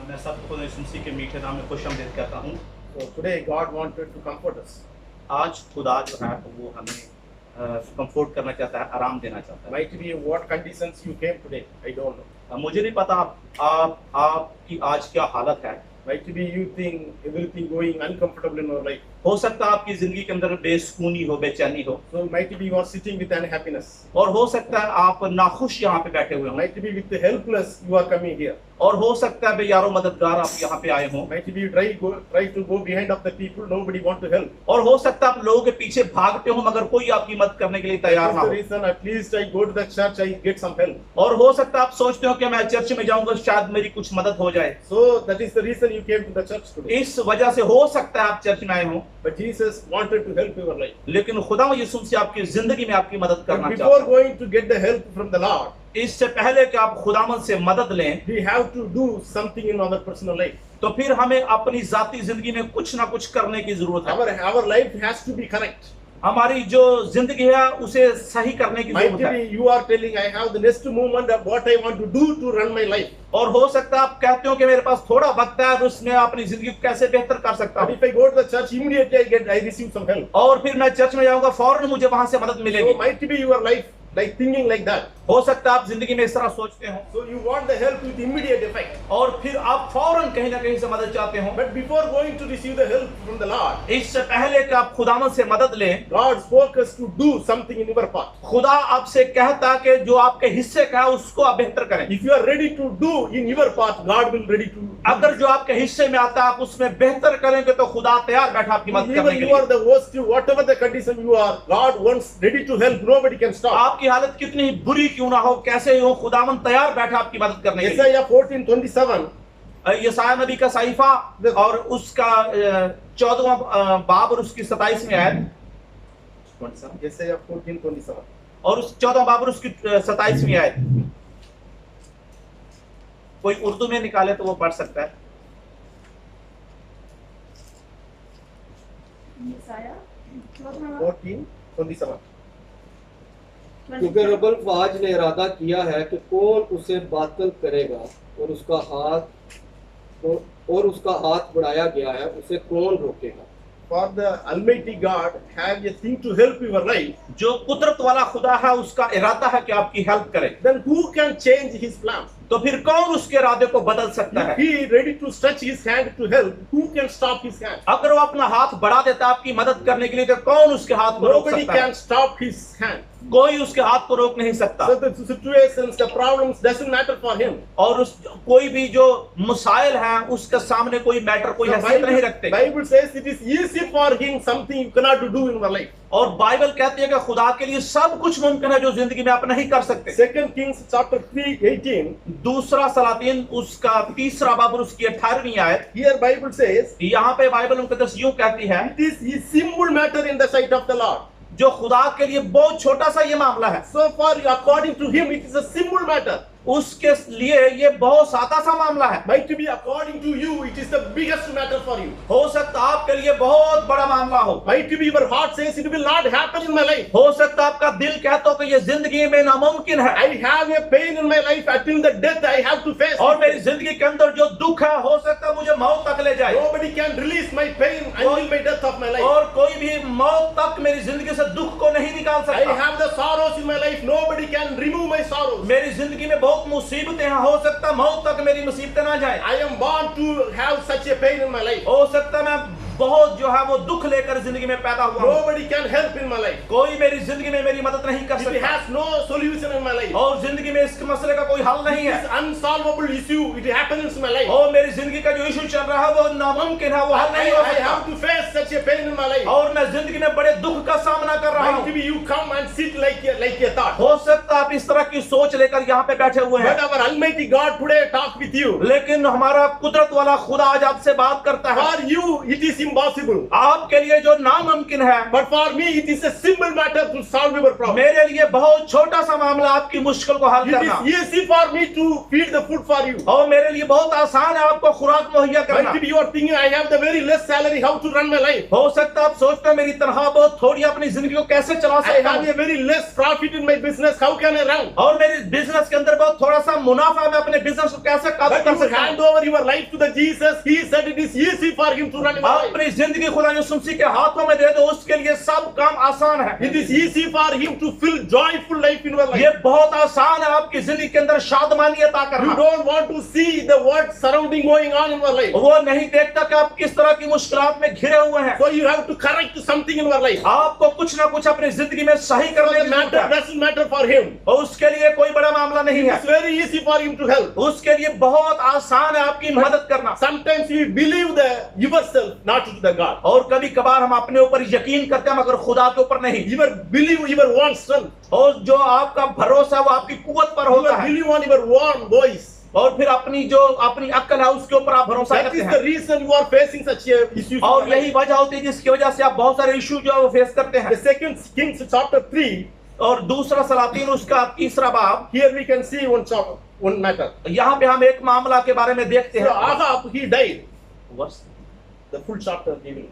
मैं सबको यीशु मसीह के मीठे नाम में खुशामदीद कहता हूँ। So today God wanted to comfort us. आज खुदा जो है वो हमें कंफर्ट करना चाहता है, आराम देना चाहता है। Might be what conditions you came today, I don't know. मुझे नहीं पता आपकी आज क्या हालत है। Might be you think everything going uncomfortable in your life. हो सकता है आपकी जिंदगी के अंदर बेसुकूनी हो, बेचैनी हो, So might be you are sitting with unhappiness. और हो सकता है आप नाखुश यहाँ पे बैठे हुए हों, Might be with the helpless you are coming here. और हो सकता है बेयारो मददगार आप यहाँ पे आए हों, Might be you try to go behind of the people, nobody want to help. और हो सकता है आप लोगों के पीछे भागते हो मगर कोई आपकी मदद करने के लिए तैयार That's ना the हो। reason at least I go to the church, I get some help. और हो सकता है आप सोचते हो कि मैं चर्च में जाऊंगा शायद मेरी कुछ मदद हो जाए। So that is the reason you came to the church today. इस वजह से हो सकता है आप चर्च में आए हों, But Jesus wanted to help your life. लेकिन खुदा यीशु से आपकी जिंदगी में आपकी मदद But करना before चाहता going to get the help from the Lord, है। इससे पहले कि आप खुदावन से मदद लें, we have to do something in our personal life. तो फिर हमें अपनी जाती जिंदगी में कुछ ना कुछ करने की जरूरत है। Our life has to be correct. हमारी जो जिंदगी है उसे सही करने की Might जरूरत है। be you are telling I have the next moment of what I want to do to run my life. और हो सकता है आप कहते हो कि मेरे पास थोड़ा वक्त है और उसमें अपनी जिंदगी को कैसे बेहतर कर सकता But हूँ, if I go to the church, immediately I receive some help. और फिर मैं चर्च में जाऊंगा फौरन मुझे वहां से मदद मिलेगी। So might be your life like thinking like that. हो सकता है आप जिंदगी में इस तरह सोचते हो, So you want the help with immediate effect. और फिर आप फौरन कहीं ना कहीं से मदद चाहते हो। But before going to receive the help from the Lord, इससे पहले कि आप खुदावन से मदद लें, God spoke us to do something in your part. खुदा आपसे कहता कि जो आपके हिस्से का है उसको आप बेहतर करें। If you are ready to do in your part, God will ready to. अगर जो आपके हिस्से में आता है आप उसमें बेहतर करेंगे तो खुदा तैयार बैठा आपकी मदद करने Even के you are लिए। the worst, whatever the condition you are, God wants ready to help. Nobody can stop. आपकी हालत कितनी बुरी क्यों ना हो, कैसे हो, खुदावन तैयार बैठा आपकी मदद करने के लिए। Isaiah 14:27. यशायाह नबी का सहीफा और उसका 14वां बाब और उसकी 27वीं आयत, Isaiah 14:27. और उस 14वां बाब और उसकी 27वीं आयत कोई उर्दू में निकाले तो वो पढ़ सकता है। यशायाह 14:27. क्योंकि रब्बुल फाज ने इरादा किया है कि कौन उसे बातिल करेगा और उसका हाथ बढ़ाया गया है, उसे कौन रोकेगा। For the Almighty God have a thing to help your life, जो कुदरत वाला खुदा है उसका इरादा है कि आपकी हेल्प करे, then who can change His plan? तो फिर कौन उसके इरादे को बदल सकता If है। He ready to stretch His hand to help, who can stop His hand? अगर वो अपना हाथ बढ़ा देता है आपकी मदद करने के लिए तो कौन उसके हाथ को रोक Nobody सकता है। can stop His hand. कोई उसके हाथ को रोक नहीं सकता। So the situations, the problems doesn't matter for Him. और उस कोई भी जो मसाइल हैं उसके सामने कोई मैटर, कोई The हैसियत नहीं रखते। Bible says it is easy for Him something you cannot do in your life. और बाइबल कहती है कि खुदा के लिए सब कुछ मुमकिन है जो जिंदगी में आप नहीं कर सकते। 2 Kings chapter 3:18. दूसरा सलातीन उसका 3रा बाब और उसकी 18वीं आयत, Here Bible says यहाँ पे बाइबल मुकद्दस यूं कहती है, it is a simple matter in the sight of the Lord. जो खुदा के लिए बहुत छोटा सा ये मामला है, So far, according to Him, it is a simple matter. उसके लिए ये बहुत सादा सा मामला है। Might be according to you, it is the biggest matter for you. हो सकता आपके लिए बहुत बड़ा मामला हो, Might be your heart says it will not happen in my life. हो सकता आपका दिल कहता हो कि ये जिंदगी में नामुमकिन है, I have a pain in my life until the death I have to face. और मेरी जिंदगी के अंदर जो दुख है हो सकता है मुझे मौत तक ले जाए, Nobody can release my pain until my death of my life. और कोई भी मौत तक मेरी जिंदगी से दुख को नहीं निकाल I सकता। have the sorrows in my life. Nobody can remove my sorrows. मेरी जिंदगी में बहुत मुसीबतें हैं, हो सकता मौत तक मेरी मुसीबतें ना जाए, I am born to have such a pain in my life. हो सकता मैं बहुत जो है वो दुख लेकर जिंदगी में पैदा हुआ हूं। Nobody can help in my life. कोई मेरी जिंदगी में मेरी मदद नहीं कर It सकता, has no solution in my life. और जिंदगी में इस मसले का कोई हल नहीं है, This unsolvable issue, it happens in my life. और मेरी जिंदगी का जो इशू चल रहा है वो नामुमकिन है, वो हल नहीं हो I सकता, have to face such a pain in my life. और मैं जिंदगी में बड़े दुख का सामना कर रहा हूँ। Might be you come and sit like a thought. हो सकता आप इस तरह की सोच लेकर यहाँ पे बैठे हुए हैं, But our Almighty God today talk with you. लेकिन हमारा कुदरत वाला खुदा आज आपसे बात करता है। For you, it is impossible. आपके लिए जो नामुमकिन है, But for me, it is a simple matter to solve your problem. मेरे लिए बहुत छोटा सा मामला आपकी मुश्किल को हल It करना, is easy for me to feed the food for you. और मेरे लिए बहुत आसान है आपको खुराक मुहैया करना। Might be you are thinking, I have the very less salary, how to run my life? हो सकता है आप सोचते हैं मेरी तनख्वाह बहुत थोड़ी, अपनी जिंदगी को कैसे चला I सकता have हूँ, a very less profit in my business, how can I run? और मेरे बिजनेस के अंदर बहुत थोड़ा सा मुनाफा, मैं अपने बिजनेस को कैसे काबू But कर you सकता hand हूँ। over your life to the Jesus, he said it is easy for him to run your life. अपनी जिंदगी खुदा यीशु मसीह के हाथों में दे दो, उसके लिए सब काम आसान है। It is easy for him to fill joyful life in your ये life. बहुत आसान है आपकी जिंदगी के अंदर शादमानियता You करना। don't want to see the world surrounding going on in your life. वो नहीं देखता कि आप किस तरह की मुश्किलात में घिरे हुए हैं। So you have to correct something in your life. आपको कुछ ना कुछ अपनी जिंदगी में सही So करने the की matter जरूरत है। doesn't matter for him. और उसके लिए कोई बड़ा मामला नहीं है। It's very easy for him to help. उसके लिए बहुत आसान है आपकी मदद करना। Sometimes we believe the yourself, not to the God. और कभी कभार हम अपने ऊपर यकीन करते हैं मगर खुदा के ऊपर नहीं। Your believe your own strength. और जो आपका भरोसा है वो आपकी कुव्वत पर होता Your है। believe on your own voice. और फिर अपनी जो अपनी अक्ल है उसके ऊपर आप भरोसा That करते is हैं। the reason you are facing such a issue. और यही वजह होती है जिसकी वजह से आप बहुत सारे इशू जो है वो फेस करते The हैं। second Kings chapter 3, और दूसरा सलातीन उसका तीसरा बाब, here we can see one matter. यहाँ पे हम एक मामला के बारे में देखते So हैं। Ahab, he died. The full chapter giving.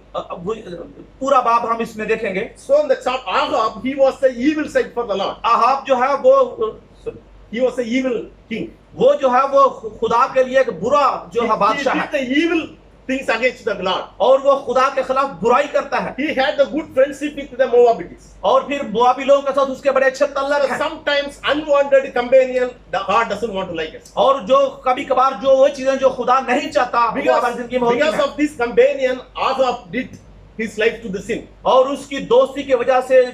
पूरा बाब हम इसमें देखेंगे। So in the chapter, Ahab, he was the evil side for the Lord. Ahab जो है He was the evil king. वो जो है वो खुदा के लिए एक बुरा जो है He बादशाह did है the evil things against the Lord. और वो खुदा के खिलाफ बुराई करता है। He had the good friendship with the Moabites. और फिर मोआबी लोगों के साथ उसके बड़े अच्छे तल्लक So हैं। sometimes unwanted companion, the God doesn't want to like us. और जो कभी कभार जो वो चीजें जो खुदा नहीं चाहता वो हमारी जिंदगी में होती Because हैं। of this companion, Ahab did his life to the sin. और उसकी दोस्ती की वजह से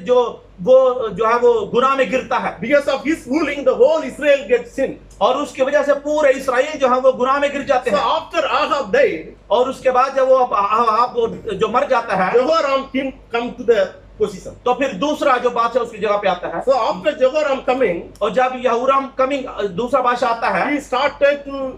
वो जो है वो गुनाह में गिरता है। Because of his ruling, the whole Israel gets sin. और उसकी वजह से पूरे इस्राएल जो है वो गुनाह में गिर जाते So हैं। after Ahab died, और उसके बाद जब वो आप जो मर जाता है Jehoram king come to the position. तो फिर दूसरा जो बादशाह उसकी जगह पे आता है। So after Jehoram coming, और जब यहूराम कमिंग दूसरा बादशाह आता है he started to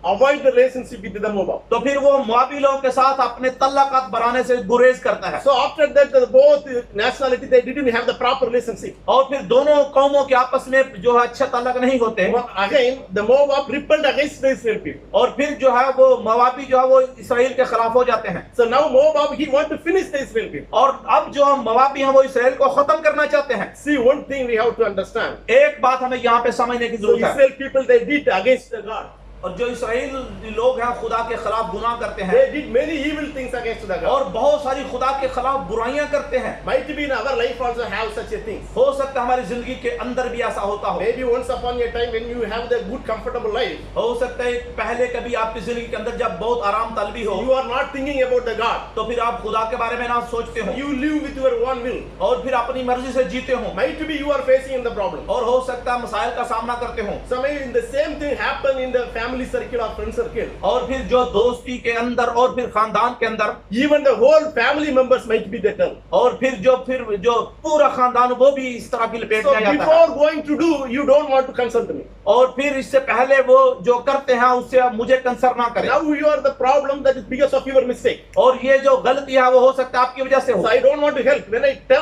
avoid the relationship with the Moab. तो फिर वो मोआबी लोगों के साथ अपने तल्लकात बढ़ाने से गुरेज करता है। So after that, both nationality, they didn't have the proper relationship. और फिर दोनों कौमों के आपस में जो है अच्छे तल्लक नहीं होते। Again, the Moab rebelled against the Israel people. और फिर जो है वो मोआबी जो है वो इस्राएल के खिलाफ हो जाते हैं। So now Moab, he want to finish the Israel people. और अब जो हम मोआबी हैं वो इस्राएल को खत्म करना चाहते हैं। See, one thing we have to understand. एक बात हमें यहाँ पे समझने की So जरूरत है। Israel people, they did against the God. और जो इस्राएल लोग हैं खुदा के खिलाफ गुनाह करते हैं They did many evil things against the God. और बहुत सारी खुदा के खिलाफ बुराइयां करते हैं। Might be in our life also have such a thing. हो सकता है हमारी जिंदगी के अंदर भी ऐसा होता हो। Maybe once upon a time when you have the good comfortable life, हो सकता है पहले कभी आपकी जिंदगी के अंदर जब बहुत आराम तलबी हो you are not thinking about the God. तो फिर आप खुदा के बारे में ना सोचते हो You live with your own will. और फिर अपनी मर्जी से जीते हो। Might be you are facing the problem. और हो सकता है मसाइल का सामना करते हो। So maybe the same thing happen in the family circle or friend circle. और फिर जो दोस्ती के अंदर और फिर खानदान के अंदर Even the whole family members might be the turn. और फिर जो पूरा खानदान वो भी इस तरह की लपेट So में आ जाता है। before going to do, you don't want to consult me. और फिर इससे पहले वो जो करते हैं उससे आप मुझे कंसर्न ना करें। Now you are the problem that is because of your mistake. और ये जो गलती है वो हो सकता है आपकी वजह से हो। So I don't want to help.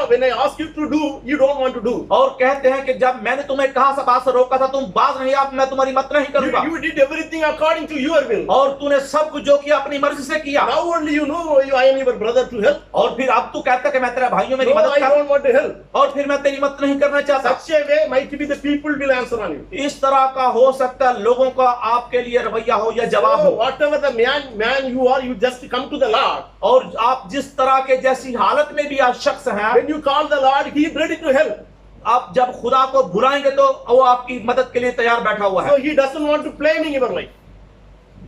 When I ask you to do, you don't want to do. और कहते हैं कि जब मैंने तुम्हें कहा सा बात से रोका था तुम बात नहीं आप मैं तुम्हारी मत नहीं करूंगा। You did everything according to your will. और तूने सब कुछ जो किया अपनी मर्जी से किया। Now only you know I am your brother to help. और फिर अब तू कहता कि मैं तेरा भाइयों मेरी No, मदद I कर don't want to help. और फिर मैं तेरी मदद नहीं करना चाहता। Such a way might be the people will answer on you. इस तरह का हो सकता है लोगों का आपके लिए रवैया हो या जवाब So हो। whatever the man you are, you just come to the Lord. और आप जिस तरह के जैसी हालत में भी आप शख्स हैं When you call the Lord, He is ready to help. आप जब खुदा को बुलाएंगे तो वो आपकी मदद के लिए तैयार बैठा हुआ है। So He doesn't want to play in your life.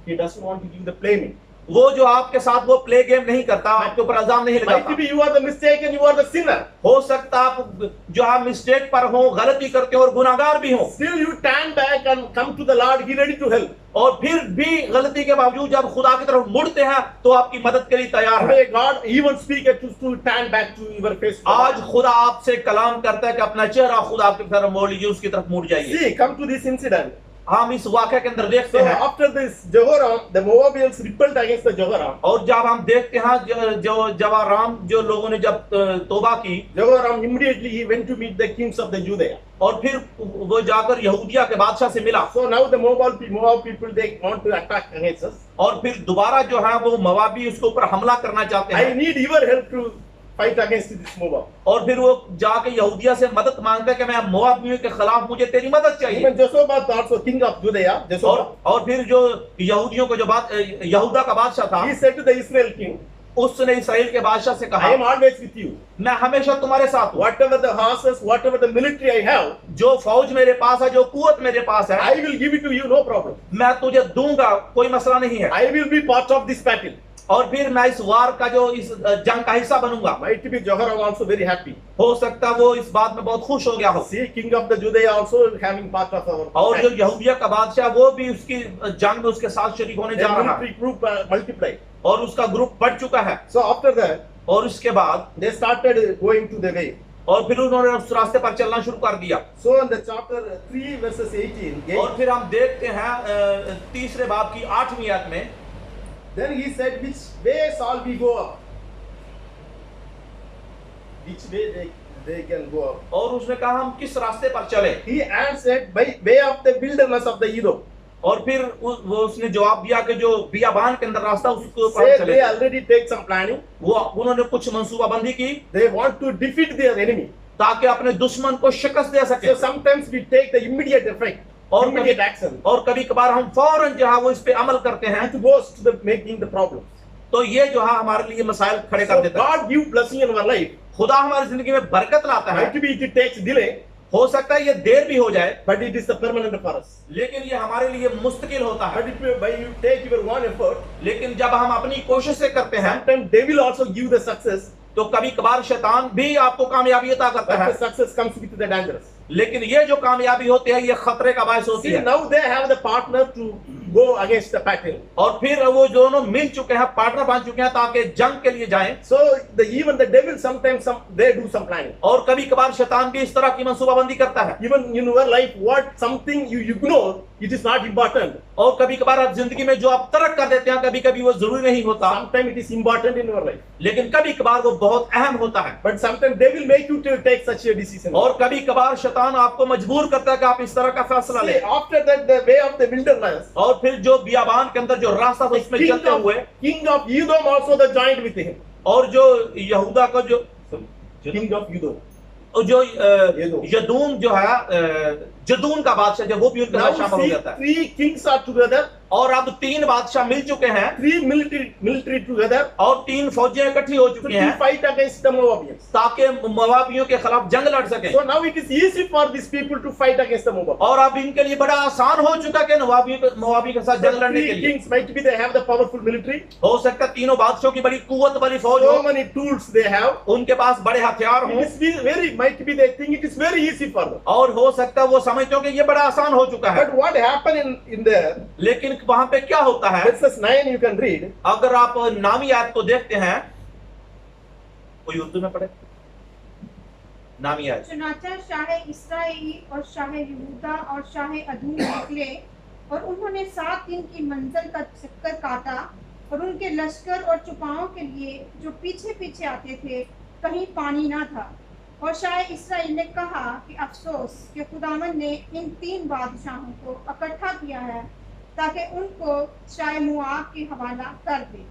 He doesn't want to give the playing. वो जो आपके साथ वो प्ले गेम नहीं करता आपके ऊपर इल्जाम नहीं Might लगाता। be you are the mistake and you are the sinner. हो सकता आप जो आप मिस्टेक पर हो गलती करते हो और गुनाहगार भी हो Still you turn back and come to the Lord. He ready to help. और फिर भी गलती के बावजूद जब खुदा की तरफ मुड़ते हैं तो आपकी मदद के लिए तैयार है। May God even speak to turn back to your face. आज खुदा आपसे कलाम करता है कि अपना चेहरा खुदा की तरफ मोड़ लीजिए उसकी तरफ मुड़ जाइए। See, come to this incident. हम इस वाक़े के अंदर देखते So हैं after this, Jehoram, the Moabites rebelled against the Jehoram. और जब हम देखते हैं जब राम जो लोगों ने जब तौबा की Jehoram immediately he went to meet the kings of the Judea. और फिर वो जाकर यहूदिया के बादशाह से मिला। So now the Moab people they want to attack against us. और फिर दोबारा जो है वो मवाबी उसके ऊपर हमला करना चाहते I हैं। need your help to fight against this Moab. और फिर वो जाके यहूदिया से मदद मांगता है कि मैं मोआबियों के खिलाफ मुझे तेरी मदद चाहिए। Even Jehoshaphat also king of Judea, Jehoshaphat, और फिर जो यहूदियों को जो बात यहूदा का बादशाह था, he said to the Israel king, उसने इसराइल के बादशाह से I कहा, am always with you. मैं हमेशा तुम्हारे साथ हूँ। Whatever the horses, whatever the military I have, जो फौज मेरे पास है, जो कुवत मेरे पास है, I will give it to you, no problem. मैं तुझे दूंगा, कोई मसला नहीं है। I will be part of this battle. और फिर मैं इस वार का जो इस जंग का हिस्सा बनूंगा। Might be Jehoram also very happy. हो सकता है वो इस बात में बहुत खुश हो गया हो। See, king of the Judea also having part of our और जो battle. यहूदिया का बादशाह वो भी उसकी जंग में उसके साथ शरीक होने जा Their रहा है, military group multiplied. और उसका ग्रुप बढ़ चुका है। So after that, और उसके बाद they started going to the way. और फिर उन्होंने उस रास्ते पर चलना शुरू कर दिया। So in the chapter 3 verses 18, और फिर हम देखते हैं तीसरे बाब की 8वीं आयत में, then he said, which way shall we go up? Which way they can go up? और उसने कहा हम किस रास्ते पर चले। He answered, by way of the wilderness of the Edom. और फिर वो उसने जवाब दिया कि जो बियाबान के अंदर रास्ता उसको पर Say चले। they already take some planning. वो उन्होंने कुछ मंसूबाबंदी की They want to defeat their enemy. ताकि अपने दुश्मन को शिकस्त दे सके। So sometimes we take the immediate effect, और immediate कभी, action. और कभी कभार हम फौरन जो है वो इस पे अमल करते हैं, It goes to the making the problems. तो ये जो है हमारे लिए मसाइल खड़े कर So देता है। God give blessing in our life. खुदा हमारी जिंदगी में बरकत लाता है। Might be it takes delay, हो सकता है ये देर भी हो जाए, but it is the permanent for us. लेकिन ये हमारे लिए मुस्तकिल होता है। But if you, by you take your one effort, लेकिन जब हम अपनी कोशिश से करते हैं, sometimes they will also give the success, तो कभी कभार शैतान भी आपको कामयाबी अता करता but है। the success comes with the dangerous. लेकिन ये जो कामयाबी होती है ये खतरे का बायस होती See, है। now they have the partner to go against the battle. और फिर वो दोनों मिल चुके हैं, पार्टनर बन चुके हैं ताकि जंग के लिए जाएं। So even the devil sometimes they do some planning. और कभी कभार शैतान भी इस तरह की मंसूबाबंदी करता है। Even in your life, what something you ignore, it is not important. और कभी कभार आप जिंदगी में जो आप तर्क कर देते हैं, कभी कभी वो जरूरी नहीं होता, Sometimes it is important in your life. लेकिन कभी कभार वो बहुत अहम होता है। But sometimes they will make you to take such a decision. और कभी कभार शैतान आपको मजबूर करता है कि आप इस तरह का फैसला See, लें। after that, the way of the wilderness, और फिर जो बियाबान के अंदर जो रास्ता था उसमें चलते हुए, king of Edom also the joined with him. और जो यहूदा का जो King of Edom. यदून जो है जदून का बादशाह जब वो भी उनके साथ Now शामिल हो see, जाता है। 3 kings are together, और अब 3 बादशाह मिल चुके हैं 3 military together और 3 फौजें इकट्ठी हो to चुकी हैं fight against the Moabites. ताकि मोआबियों के खिलाफ जंग लड़ सके। So now it is easy for these people to fight against the Moabites. और अब इनके लिए बड़ा आसान हो चुका कि मोआबियों के साथ The जंग लड़ने के 3 लिए। kings might be they have the powerful military. हो सकता है तीनों बादशाहों की बड़ी कुव्वत वाली फौज हो, So many tools they have. उनके पास बड़े हथियार It हों, is very might be they think it is very easy for them. और हो सकता है वो समझते हो कि ये बड़ा आसान हो चुका है। But what happened in there? लेकिन वहां पे क्या होता है, Verses 9 you can read. अगर आप नामी आयत को देखते हैं, कोई उर्दू में पढ़े नामी आयत। चुनाचा शाह इस्राएली और शाह यहूदा और शाह अदूम निकले और उन्होंने 7 दिन की मंजिल का चक्कर काटा और उनके लश्कर और चुपाओं के लिए जो पीछे पीछे आते थे कहीं पानी ना था। और शाह इस्राएल ने कहा कि अफसोस कि खुदावन ने इन 3 बादशाहों को इकट्ठा किया है ताकि उनको शाह मुआब के हवाला कर दे।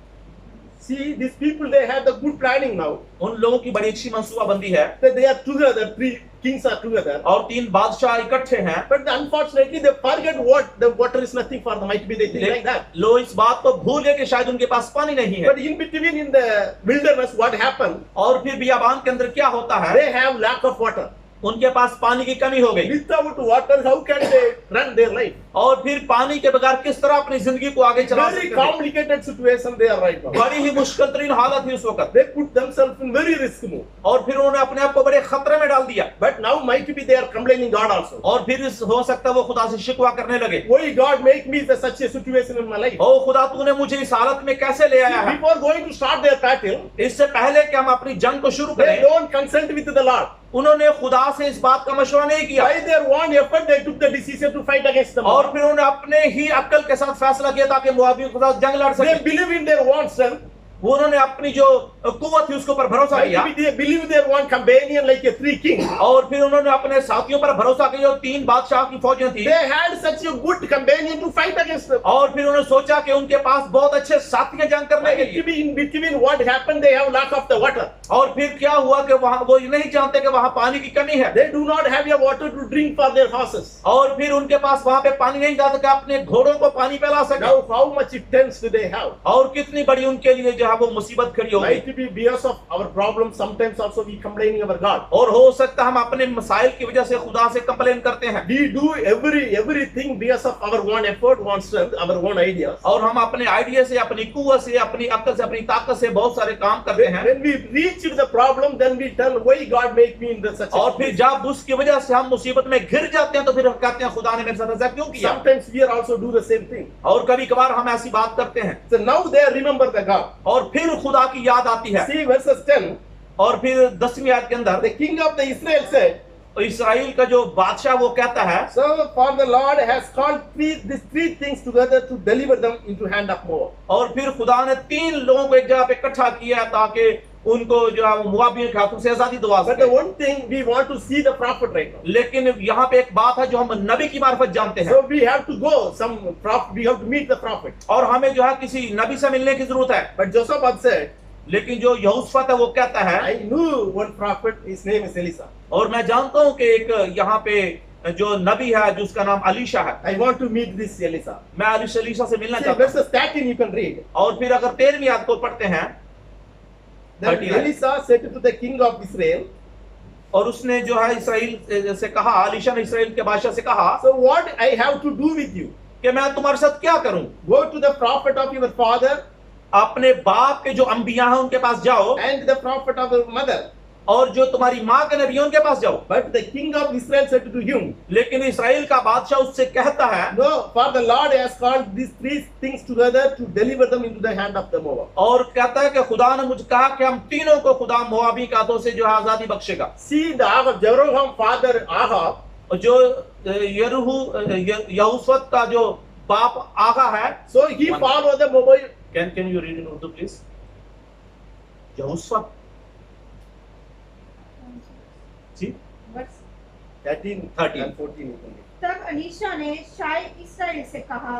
See, these people they have the good planning now. उन लोगों की बड़ी अच्छी मंसूबाबंदी है That they are together, 3 kings are together. और 3 बादशाह इकट्ठे हैं। But unfortunately they forget what the water is nothing for them. Might be they think like that. लोग इस बात को भूल गए कि शायद उनके पास पानी नहीं है। But in between in the wilderness, what happened? और फिर बियाबान के अंदर क्या होता है, They have lack of water. उनके पास पानी की कमी हो गई। Without water, how can they run their life? और फिर पानी के बगैर किस तरह अपनी जिंदगी को आगे चला Very सकते थे? complicated situation they are right now. बड़ी ही मुश्किल तरीन हालत थी उस वक्त। They put themselves in very risk mode. और फिर उन्होंने अपने आप को बड़े खतरे में डाल दिया। But now might be they are complaining God also. और फिर हो सकता है वो खुदा से शिकवा करने लगे, Why God make me in such a situation in my life? ओ खुदा तूने मुझे इस हालत में कैसे ले आया है। Before going to start their battle, इससे पहले कि हम अपनी जंग को शुरू they करें, don't consult with the Lord. उन्होंने खुदा से इस बात का मशवरा नहीं किया। By their one effort, they took the decision to fight against them. और फिर उन्होंने अपने ही अक्ल के साथ फैसला किया ताकि मुआबियों के साथ जंग लड़ They सके। believe in their own strength. वो उन्होंने अपनी जो कुव्वत थी उसके ऊपर भरोसा किया Maybe they believe their one companion like a three king. और फिर उन्होंने अपने साथियों पर भरोसा किया जो 3 बादशाह की फौजें थी They had such a good companion to fight against them. और फिर उन्होंने सोचा कि उनके पास बहुत अच्छे साथी हैं जंग करने के लिए In between what happened, they have lack of the water. और फिर क्या हुआ कि वहां वो नहीं जानते कि वहां पानी की कमी है They do not have a water to drink for their horses. और फिर उनके पास वहां पे पानी नहीं जा सका अपने घोड़ों को पानी पिला सके Now how much tents do they have? और कितनी बड़ी उनके लिए जो है वो मुसीबत खड़ी हो गई Might be because of our problems, sometimes also we complaining our God. और हो सकता हम अपने मसाइल की वजह से खुदा से कंप्लेन करते हैं We do everything because of our own effort, own strength, our own ideas. और हम अपने आइडिया से अपनी कुव्वत से अपनी अक्ल से अपनी ताकत से बहुत सारे काम करते हैं When we reach the problem, then we tell why God make me in such a और फिर situation. जब उसकी वजह से हम मुसीबत में घिर जाते हैं तो फिर हम कहते हैं खुदा ने मेरे साथ ऐसा क्यों किया Sometimes we are also do the same thing. और कभी कभार हम ऐसी बात करते हैं So now they remember the God. और फिर खुदा की याद आती है See verses 10. और फिर 10वीं आयत के अंदर The king of the Israel said, इस्राएल का जो बादशाह वो कहता है so for the Lord has called these three things together to deliver them into hand of Moab. और फिर खुदा ने 3 लोगों को एक जगह पे इकट्ठा किया ताकि उनको जो है वो मुआबियों के हाथों से आजादी दिवा But the सके one thing we want to see the prophet right now. लेकिन यहाँ पे एक बात है जो हम नबी की मार्फत जानते हैं So we have to go some prophet. We have to meet the prophet. और हमें जो है किसी नबी से मिलने की जरूरत है But Josaphat said, लेकिन जो यहोशफत है वो कहता है I knew one prophet. His name is Elisha. और मैं जानता हूँ कि एक यहाँ पे जो नबी है जिसका नाम अलीशा है I want to meet this Elisha. मैं अलीशा से मिलना See, चाहता हूँ verses 13 you can read. और फिर अगर 13वीं आयत को पढ़ते हैं Then 39. Elisha said to the king of Israel, और उसने जो है इसराइल से कहा अलीशा ने इसराइल के बादशाह से कहा so what I have to do with you? कि मैं तुम्हारे साथ क्या करूं Go to the prophet of your father अपने बाप के जो अंबिया हैं उनके पास जाओ and the prophet of your mother. और जो तुम्हारी माँ के नबी हैं उनके पास जाओ But the king of Israel said to him, लेकिन इसराइल का बादशाह उससे कहता है no, for the Lord has called these three things together to deliver them into the hand of the Moab. और कहता है कि खुदा ने मुझे कहा कि हम तीनों को खुदा मोआबी के हाथों से जो है आजादी बख्शेगा See the Ahab, Jeroboam father Ahab, और जो यहोशफत का जो बाप आगा है so he followed the Moab. Can you read in Urdu please Jehoshaphat ji वर्ष 13 13. and 14 you can read. तब अलीशा ने शाय इसराइल से कहा,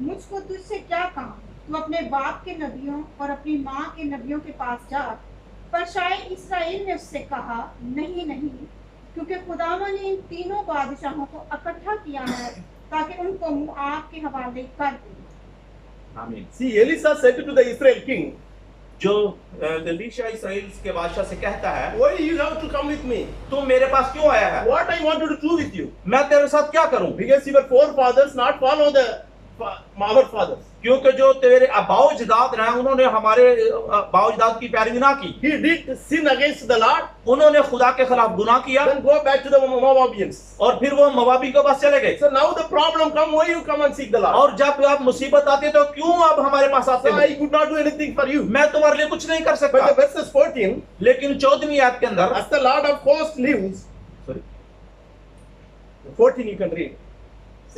मुझको तुझसे क्या काम, तू अपने बाप के नबियों और अपनी माँ के नबियों के पास जा। पर शाय इसराइल ने उससे कहा, नहीं नहीं, क्योंकि खुदावा ने इन तीनों बादशाहों को इकट्ठा किया है ताकि उनको मोआब के हवाले कर दे। आमीन। See, Elisha said to the Israel king, जो एलीशा इसराइल के बादशाह से कहता है why you have to come with me? तुम मेरे पास क्यों आया है What I want to do with you? मैं तेरे साथ क्या करूं Because your forefathers not follow the our fathers. क्योंकि जो तेरे बाओजदाद रहे उन्होंने हमारे बाओजदाद की पैरवी ना की He did sin against the Lord, उन्होंने खुदा के खिलाफ गुनाह किया then go back to the Moabians. और फिर वो मवाबी के पास चले गए So now the problem come, why you come and seek the Lord? और जब आप मुसीबत आती है तो क्यों आप हमारे पास आते So हो I could not do anything for you. मैं तुम्हारे लिए कुछ नहीं कर But the सकता verses 14, लेकिन 14वीं आयत के अंदर as the Lord of hosts lives, 14 you can read.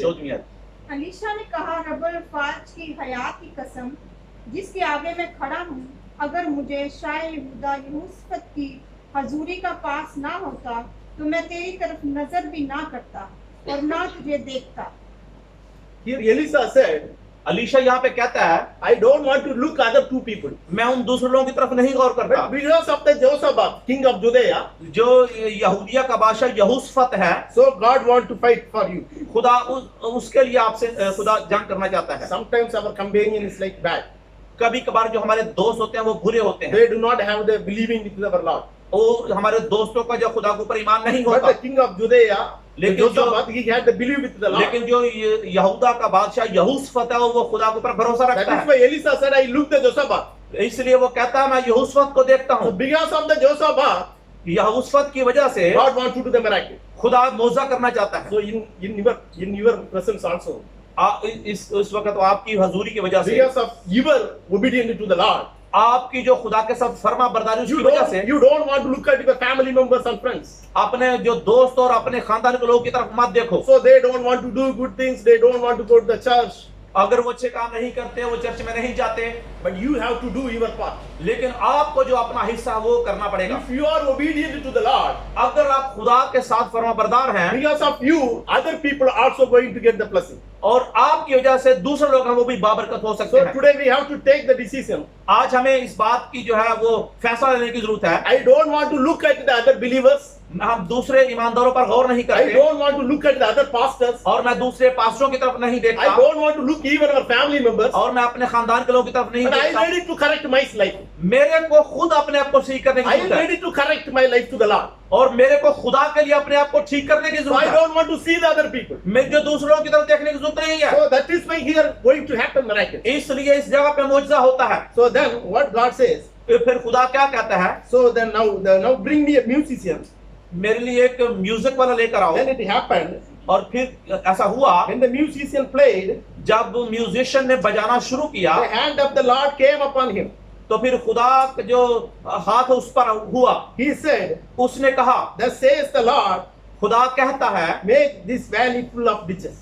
14वीं आयत अलीशा ने कहा, रब्बुल फाज की हयात की कसम, जिसके आगे मैं खड़ा हूँ, अगर मुझे शाय यहूदा यहोशफत की हजूरी का पास ना होता तो मैं तेरी तरफ नजर भी ना करता और ना तुझे देखता। Here Elisha said, अलीशा यहाँ पे कहता है I don't want to look other two people. मैं उन दूसरे लोगों की तरफ नहीं गौर करता But because of the Jehoshaphat, king of Judea, जो यहूदिया का बादशाह यहोशफत है so God want to fight for you. खुदा उसके लिए आपसे खुदा जंग करना चाहता है Sometimes our companion is like bad. कभी कभार जो हमारे दोस्त होते हैं वो बुरे होते हैं They do not have the believing with our Lord. वो हमारे दोस्तों का जो खुदा के ऊपर ईमान नहीं But होता the king of Judea, लेकिन Jehoshaphat, he had the belief with the Lord. लेकिन जो यहूदा का बादशाह यहोशफत है वो खुदा के ऊपर भरोसा That रखता is है why Elisha said, I looked at Jehoshaphat. इसलिए वो कहता है मैं यहोशफत को देखता So हूँ because of the Jehoshaphat, यहोशफत की वजह से God wants to do the miracle. खुदा मौजा करना चाहता है So in your presence also, इस वक्त आपकी हजूरी की वजह से because of your obedience to the Lord, आपकी जो खुदा के साथ फर्मा बरदारी उसकी वजह से you don't want to look at your family members and friends. अपने जो दोस्त और अपने खानदान के लोगों की तरफ मत देखो So they don't want to do good things. They don't want to go to the church. अगर वो अच्छे काम नहीं करते, वो चर्च में नहीं जाते, but you have to do your part. लेकिन आपको जो अपना हिस्सा है वो करना पड़ेगा। If you are obedient to the Lord, अगर आप खुदा के साथ फरमाबरदार हैं because of you, other people are also going to get the blessing. और आपकी वजह से दूसरे लोग हैं वो भी बाबरकत हो सकते So हैं। today we have to take the decision. आज हमें इस बात की जो है वो फैसला लेने की जरूरत है। I don't want to look at the other believers. हम दूसरे ईमानदारों पर गौर नहीं I करते don't want to look at the other pastors. और मैं दूसरे पास्टरों की तरफ नहीं I देखता don't want to look even our family members. और मैं अपने खानदान के लोगों की तरफ नहीं But I am देखता। ready to correct my life. मेरे को खुद अपने आप को सही करने की I am जरूरत है ready to correct my life to the Lord. और मेरे को खुदा के लिए अपने आप को ठीक करने की So I जरूरत है। don't want to see the other people. मैं जो दूसरों की तरफ देखने की जरूरत नहीं है, So that is why here going to happen miracle. इसलिए इस जगह पे मुआजिजा होता है। So then what God says, फिर खुदा क्या कहता है, so then now bring me a musician. मेरे लिए एक म्यूजिक वाला लेकर आओ। Then it happened और फिर ऐसा हुआ, when the musician played, जब म्यूजिशियन ने बजाना शुरू किया the hand of the Lord came upon him. तो फिर खुदा का जो हाथ उस पर हुआ, He said, उसने कहा, thus says the Lord, खुदा कहता है, make this valley full of ditches.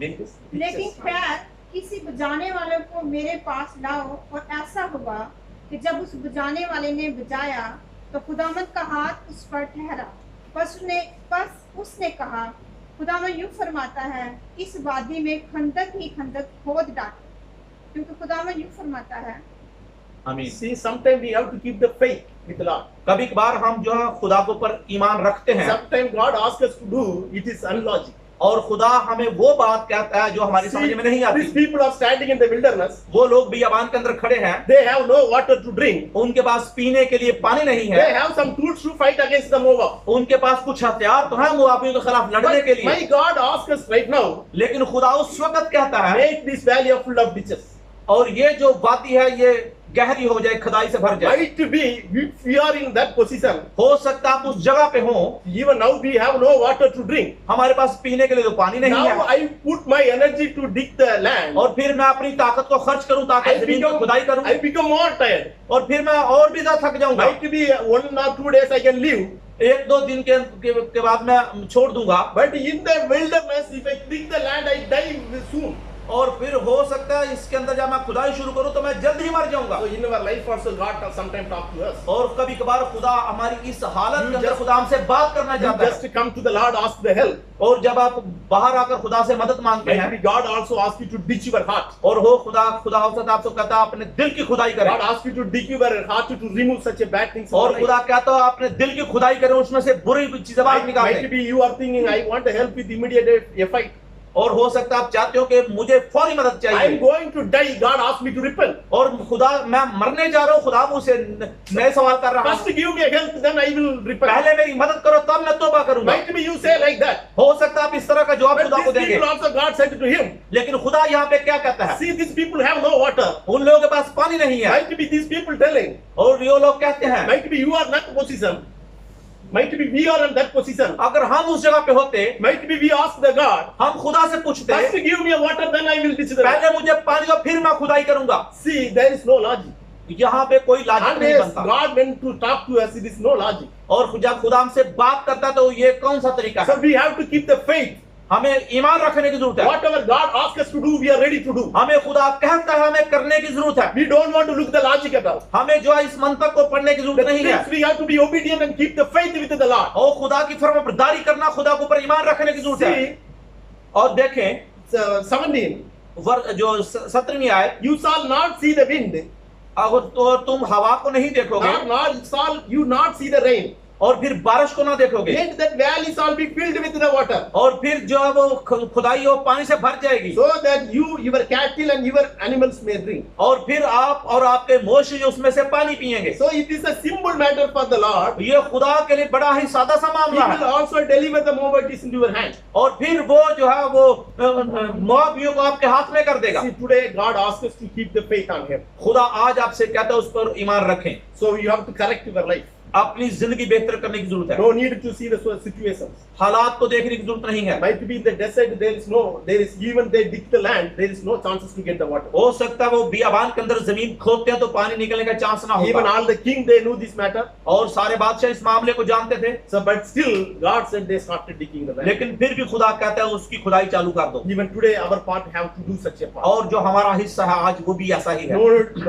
लेकिन खैर किसी बजाने वाले को मेरे पास लाओ, और ऐसा हुआ कि जब उस बजाने वाले ने बजाया तो खुदावंद का हाथ उस पर ठहरा। बस उसने कहा, खुदावंद यूं फरमाता है, इस वादी में खंदक ही खंदक खोद डालो, क्योंकि खुदावंद यूं फरमाता है। आमीन। See, sometimes we have to keep the faith with the Lord. कभी कभार हम जो है खुदा के ऊपर ईमान रखते हैं Sometimes God asks us to do, it is unlogical. और खुदा हमें वो बात कहता है जो हमारी समझ में नहीं See, आती। these people are standing in the wilderness. वो लोग बियाबान के अंदर खड़े हैं, They have no water to drink. उनके पास पीने के लिए पानी नहीं They है, have some tools to fight against the Moab. उनके पास कुछ हथियार तो है मुआफियों के खिलाफ लड़ने But के लिए, my God asks us right now, लेकिन खुदा उस वक्त कहता है, make this valley full of ditches. और ये जो वादी है ये गहरी हो जाए, खुदाई से भर जाए। Might be if we are in that position, हो सकता आप उस जगह पे हो, even now we have no water to drink. हमारे पास पीने के लिए तो पानी नहीं Now है, I put my energy to dig the land. और फिर मैं अपनी ताकत को खर्च करूं ताकि I जमीन को खुदाई करूं, become more tired. और फिर मैं और भी ज्यादा थक जाऊंगा। Might be 1 or 2 days I can live. एक दो दिन के बाद मैं छोड़ दूंगा, But in the wilderness, if I dig the land, I die soon. और फिर हो सकता है इसके अंदर जब मैं खुदाई शुरू करूं तो मैं जल्द ही मर जाऊंगा। So in our life also, God sometimes talk to us. और कभी कभार खुदा हमारी इस हालत के अंदर just- खुदा हमसे बात करना You चाहता just है, come to the Lord, ask the help. और जब आप बाहर आकर खुदा से मदद मांगते Might हैं, be God also asks you to ditch your heart. और हो खुदा हो सकता है आपसे कहता है अपने दिल की खुदाई God करें, asks you to dig your heart to remove such a bad things. in और your खुदा life. कहता है अपने दिल की खुदाई करें, उसमें से बुरी चीजें बाहर निकालें। Might be you are thinking, I want help with immediate effect. और हो सकता है आप चाहते हो कि मुझे फौरी मदद I am चाहिए, going to die. God asked me to repent. और खुदा मैं मरने जा रहा हूँ, खुदा मुझसे नए सवाल कर रहा First हूँ, give me a help, then I will repent. पहले मेरी मदद करो तब मैं तौबा करूंगा। Might be you say like that. हो सकता है आप इस तरह का जवाब But खुदा को these देंगे, people also, God said to him, लेकिन खुदा यहाँ पे क्या कहता है, see, these people have no water. उन लोगों के पास पानी नहीं है, Might be these people telling, और ये लोग कहते हैं might be you are not position. Might be we are in that position. अगर हम उस जगह पे होते, Might be we ask the God, हम खुदा से पूछते, first give me a water, then I will ditch the land. पहले मुझे पानी दो फिर मैं खुदाई करूंगा। See, there is no logic. यहाँ पे कोई लॉजिक नहीं Unless बनता, God went to talk to us, it is no logic. और जब खुदा हमसे बात करता है तो ये कौन सा तरीका So है? we have to keep the faith. हमें ईमान रखने की जरूरत है, Whatever God asks us to do, we are ready to do. हमें खुदा कहता है हमें करने की जरूरत है, We don't want to look the logic at all. हमें जो है इस मंतक को पढ़ने की The जरूरत नहीं है, things we have to be obedient and keep the faith with the Lord. और खुदा की फरमाबरदारी करना, खुदा के ऊपर ईमान रखने की जरूरत है। See, और देखें 17, जो 17वीं आयत, you shall not see the wind, अगर तो तुम हवा को नहीं देखोगे nor shall you not see the rain. और फिर बारिश को ना देखोगे, Yet that valley shall be filled with the water, और फिर जो है वो खुदाई और पानी से भर जाएगी, so that you, your cattle and your animals may drink. और फिर आप और आपके मोश जो उसमें से पानी पिएंगे। So it is a simple matter for the Lord. ये खुदा के लिए बड़ा ही सादा सा He मामला will है, also deliver the Moabites into your hand. और फिर वो जो है वो मोआबियों को आपके हाथ में कर देगा। See, today God asks us to keep the faith on Him. खुदा आज आपसे कहता है उस पर ईमान रखें। So you have to correct your life. अपनी जिंदगी बेहतर करने की जरूरत है। No need to see the situations. हालात को देखने की जरूरत नहीं है। Might be in the desert, there is even they dig the land, there is no chances to get the water. हो सकता है वो बियाबान के अंदर जमीन खोदते हैं तो पानी निकलने का चांस ना Even होगा। all the king they knew this matter. और सारे बादशाह इस मामले को जानते थे, So, but still, God said they started digging the land. लेकिन फिर भी खुदा कहता है उसकी खुदाई चालू कर दो। Even today, our part have to do such a part. और जो हमारा हिस्सा है आज वो भी ऐसा ही है।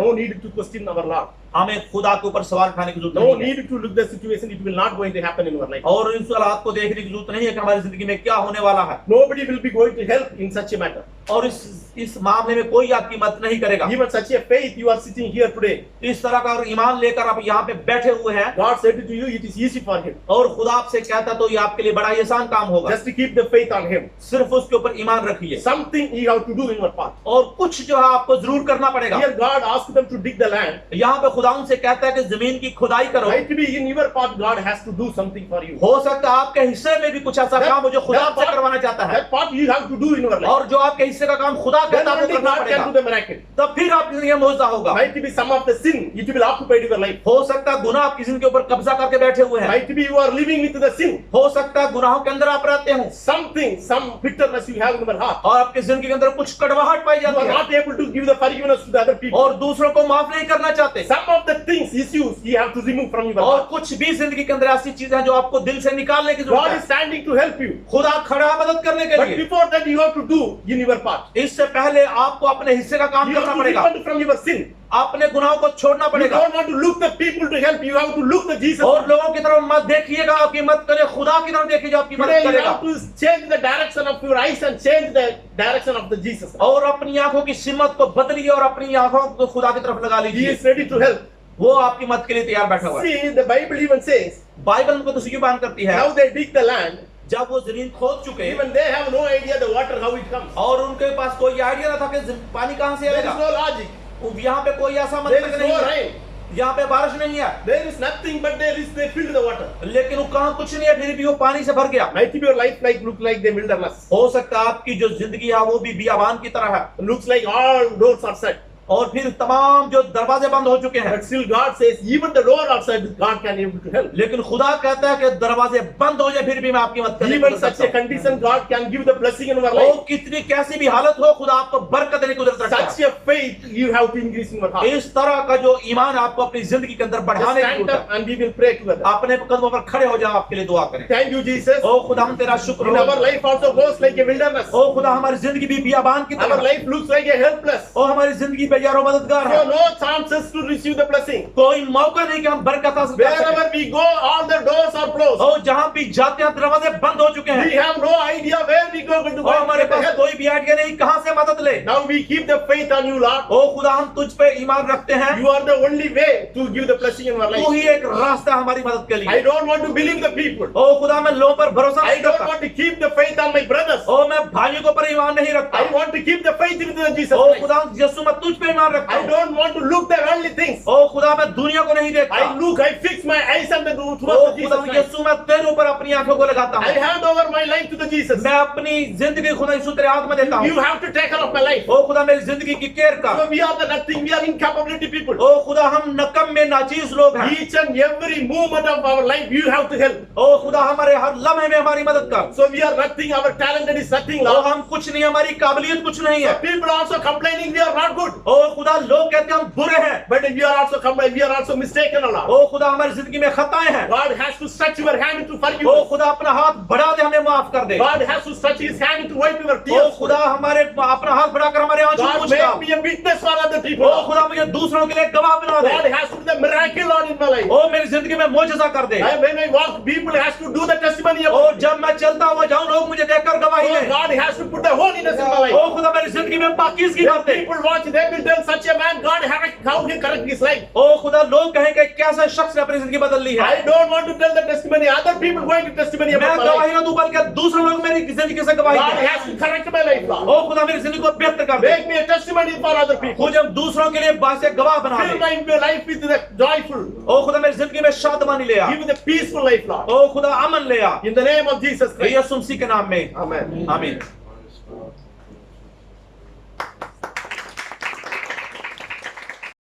No need to question our Lord. हमें खुदा के ऊपर सवाल उठाने की जरूरत No नहीं है। need to look the situation. It will not going to happen in our life. और इस हालात को देखने की जरूरत नहीं है कि हमारी जिंदगी में क्या होने वाला है। Nobody will be going to help in such a matter. और इस मामले में कोई आपकी मदद नहीं करेगा। Even such a faith you are sitting here today. इस तरह का अगर ईमान लेकर आप यहाँ पे बैठे हुए हैं God said to you, it is easy for him. और खुदा आपसे कहता तो ये आपके लिए बड़ा ही आसान काम होगा। Just to keep the faith on him. सिर्फ उसके ऊपर ईमान रखिए। Something you have to do in your part. और कुछ जो है आपको जरूर करना पड़ेगा। Here God asked them to dig the land. यहाँ पे खुदा उनसे कहता है कि जमीन की खुदाई करो। Might be in your part God has to do something for you. हो सकता है आपके हिस्से में भी कुछ ऐसा काम हो जो खुदा that आपसे part- करवाना चाहता है। That part you have to do in your life. और जो आपके हिस्से का काम खुदा Then कहता है वो only करना God can do पड़ेगा। the miracle. तब फिर आपके लिए मौजूदा होगा। Might be some of the sin, it will occupy your life. हो सकता है गुनाह आपकी जिंदगी के ऊपर कब्जा करके बैठे हुए हैं। Might be you are living with the sin. हो सकता है गुनाहों के अंदर आप रहते हो Something, some bitterness you have in your heart. और आपकी जिंदगी के अंदर कुछ कड़वाहट पाई You जाती are है not able to give the forgiveness to the other people. और दूसरों को माफ नहीं करना चाहते। Some of the things, issues, you have to remove from your और heart. कुछ भी जिंदगी के अंदर ऐसी चीजें हैं जो आपको दिल से निकालने की God जरूरत is है। standing to help you. खुदा खड़ा है मदद करने के But लिए। before that, you have to do in your part. इससे पहले आपको अपने हिस्से का काम You have करना to पड़ेगा। repent from your sin. अपने गुनाहों को छोड़ना You पड़ेगा don't want to look the people to help. You have to look the Jesus. और लोगों की तरफ मत देखिएगा आपकी मदद करे, खुदा की तरफ देखिए जो आपकी Today मदद you करेगा। have to change the direction of your eyes and change the direction of the Jesus. और अपनी आंखों की सिमत को बदलिए और अपनी आंखों को खुदा की तरफ लगा He लीजिए। is ready to help. वो आपकी मदद के लिए तैयार बैठा हुआ है। See, the Bible even says, Bible उनको तो बयान करती है now they dig the land. जब वो जमीन खोद चुके Even they have no idea the water how it comes. और उनके पास कोई आइडिया ना था कि पानी कहाँ से There is आएगा। no logic. यहाँ पे कोई ऐसा There मंतक is नहीं no है, rain. यहाँ पे बारिश नहीं है, There is nothing, but they filled the water. लेकिन वो कहाँ कुछ नहीं है, फिर भी वो पानी से भर गया। Might be your life look like the wilderness. हो सकता है आपकी जो जिंदगी है वो भी बियाबान की तरह है Looks like all doors are shut. और फिर तमाम जो दरवाजे बंद हो चुके हैं, But still God says, even the door outside, God can able to help. लेकिन खुदा कहता है कि दरवाजे बंद हो जाए फिर भी मैं आपकी मदद करने Even को such a सकता हूं। condition, God can give the blessing in our O life. कितनी कैसी भी हालत हो खुदा आपको बरकत देने को जरूरत Such है। a faith you have to increase in your heart. इस तरह का जो ईमान आपको अपनी जिंदगी के अंदर Just बढ़ाने की stand जरूरत up and we will pray together. है। अपने कदमों पर खड़े हो जाओ, आपके लिए दुआ करें। Thank you, Jesus. ओ खुदा हम तेरा शुक्र In हो। our life also goes like a wilderness. ओ खुदा हमारी जिंदगी भी बियाबान की Our तरह, life looks like a helpless. ओ हमारी जिंदगी पे यारो मददगार है, So no chances to receive the blessing. कोई मौका नहीं कि हम बरकत हासिल कर सकें। Wherever we go, all the doors are closed. ओ जहां भी जाते हैं दरवाजे बंद हो चुके We हैं have no idea where we go to और हमारे get the पास help. कोई भी आइडिया नहीं कहां से मदद ले। Now we keep the faith on you, Lord. ओ खुदा हम तुझ पे ईमान रखते हैं, You are the only way to give the blessing in our तू life. ही एक रास्ता हमारी मदद के I लिए। don't want to believe the people. ओ खुदा मैं लोगों पर भरोसा I नहीं don't करता, want to keep the faith on my brothers. ओ मैं भाइयों को पर ईमान नहीं रखता, I want to keep the faith in the Jesus O Christ. खुदा यीशु मैं तुझ पे ईमान रखता I हूँ। don't want to look the worldly things. ओ खुदा मैं दुनिया को नहीं देखता, I fix my eyes on the O towards the खुदा Jesus Christ. यीशु मैं तेरे ऊपर अपनी आंखों को लगाता I हूँ। hand over my life to the Jesus. मैं अपनी जिंदगी खुदा यीशु तेरे हाथ में देता You हूँ। have to take care of my life. ओ खुदा मेरी जिंदगी की केयर कर। So we are the nothing. We are incapability people. ओ खुदा हम नकम में नाचीज लोग हैं। Each and every movement of our life, you have to help. ओ खुदा हमारे हर लम्हे में हमारी मदद कर। So we are nothing. Our talent is nothing, O Lord. हम कुछ नहीं, हमारी काबिलियत कुछ नहीं है। People are also complaining we are not good. ओ खुदा लोग कहते हैं हम बुरे हैं, But we are also complaining. We are also mistaken, Lord. ओ खुदा हमारी जिंदगी में खताएं हैं। God has to stretch your hand to forgive O us. खुदा अपना हाथ बढ़ा दे, हमें माफ कर दे। God has to stretch His hand to wipe your O tears. खुदा हमारे अपना हाथ बढ़ाकर हमारे आंसू God पोंछ make डाल। me a witness for other people. ओ खुदा मुझे दूसरों के लिए गवाह बना दे। God has to do the miracle, Lord, in my life. ओ मेरी जिंदगी में मोजज़ा कर दे। When I walk, people has to do the testimony O about me. जब मैं चलता हुआ जाऊं लोग मुझे देखकर गवाही So दें। God has to put the holiness in my life. ओ खुदा मेरी जिंदगी में पाकीज़गी कर When they. people watch, they will tell such a man, God, how he correct his life. ओ खुदा लोग कहेंगे कैसा शख्स ने अपनी जिंदगी बदल ली है। I don't want to tell the testimony. Other people going to testimony मैं about my life. गवाही ना दूं बल्कि दूसरे लोग मेरी जिंदगी से गवाही God दें। has to correct my life, Lord. ओ खुदा मेरी जिंदगी को बेहतर कर दे। Make me a testimony for other people. मुझे दूसरों के लिए बासे गवाह बना Fill they. my life with the joyful. ओ खुदा मेरी जिंदगी में शादमानी ले आ। Give me the peaceful life, Lord. ओ खुदा अमन ले आ। In the name of Jesus Christ. यीशु मसीह के नाम में Amen. आमीन।